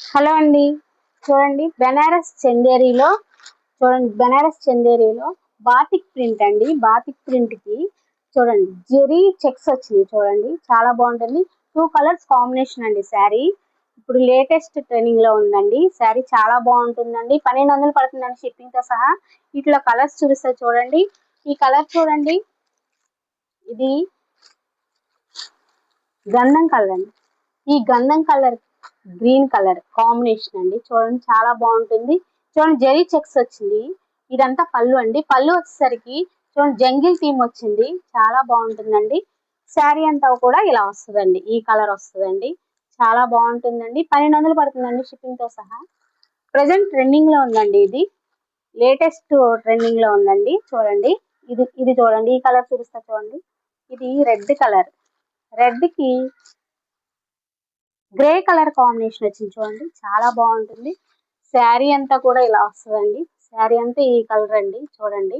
Hello అండి, చూడండి Banaras చందేరిలో batik print అండి. బాతిక్ ప్రింట్ కి చూడండి జెరీ చెక్స్ వచ్చినాయి. చూడండి చాలా బాగుంటుంది. 2 కలర్స్ కాంబినేషన్ అండి. శారీ ఇప్పుడు లేటెస్ట్ ట్రెండింగ్ లో ఉందండి. శారీ చాలా బాగుంటుందండి. 1200 పడుతుందండి షిప్పింగ్ తో సహా. ఇట్లా కలర్స్ చూపిస్తా చూడండి. ఈ కలర్ చూడండి, ఇది గంధం కలర్ అండి. ఈ గంధం కలర్ గ్రీన్ కలర్ కాంబినేషన్ అండి. చూడండి చాలా బాగుంటుంది. చూడండి జెరీ చెక్స్ వచ్చింది. ఇదంతా పళ్ళు అండి. పళ్ళు వచ్చేసరికి చూడండి జంగిల్ థీమ్ వచ్చింది. చాలా బాగుంటుందండి. శారీ అంతా కూడా ఇలా వస్తుందండి. ఈ కలర్ వస్తుందండి. చాలా బాగుంటుందండి. 1200 పడుతుందండి షిప్పింగ్ తో సహా. ప్రజెంట్ ట్రెండింగ్ లో ఉందండి. ఇది లేటెస్ట్ ట్రెండింగ్ లో ఉందండి. చూడండి ఇది చూడండి. ఈ కలర్ చూపిస్తా చూడండి. ఇది రెడ్ కలర్. రెడ్ కి గ్రే కలర్ కాంబినేషన్ వచ్చింది. చూడండి చాలా బాగుంటుంది. శారీ అంతా కూడా ఇలా వస్తుందండి. శారీ అంతా ఈ కలర్ అండి. చూడండి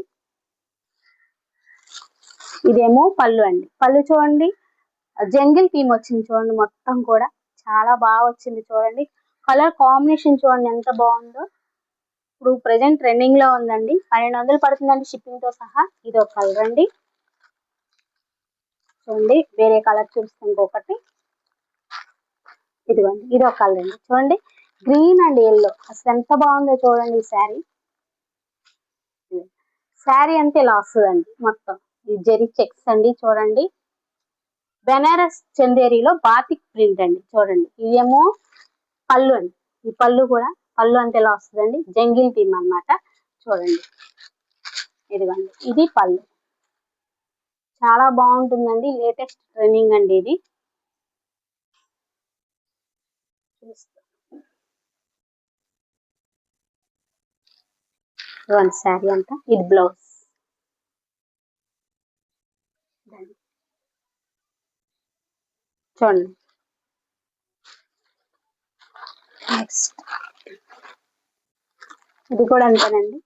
ఇదేమో పళ్ళు అండి. పళ్ళు చూడండి జంగిల్ థీమ్ వచ్చింది. చూడండి మొత్తం కూడా చాలా బాగా వచ్చింది. చూడండి కలర్ కాంబినేషన్ చూడండి ఎంత బాగుందో. ఇప్పుడు ప్రెసెంట్ ట్రెండింగ్ లో ఉందండి. 1200 పడుతుందండి షిప్పింగ్ తో సహా. ఇది ఒక కలర్ అండి. చూడండి వేరే కలర్ చూపిస్తాం ఇంకొకటి. ఇదిగోండి ఇది ఒక కలర్ అండి. చూడండి గ్రీన్ అండ్ ఎల్లో అసలు ఎంత బాగుందో చూడండి. ఈ శారీ అంతా ఇలా వస్తుందండి. మొత్తం ఈ జెరీ చెక్స్ అండి. చూడండి బెనారస్ చందేరిలో బాతిక్ ప్రింట్ అండి. చూడండి ఇదేమో పళ్ళు అండి. ఈ పళ్ళు కూడా పళ్ళు అంతా ఇలా వస్తుందండి. జంగిల్ థీమ్ అన్నమాట. చూడండి ఇదిగోండి ఇది పళ్ళు. చాలా బాగుంటుందండి. లేటెస్ట్ ట్రెండింగ్ అండి. ఇది చూడండి శారీ అంతా. ఇది బ్లౌజ్. చూడండి నెక్స్ట్ ఇది కూడా అంతేనండి.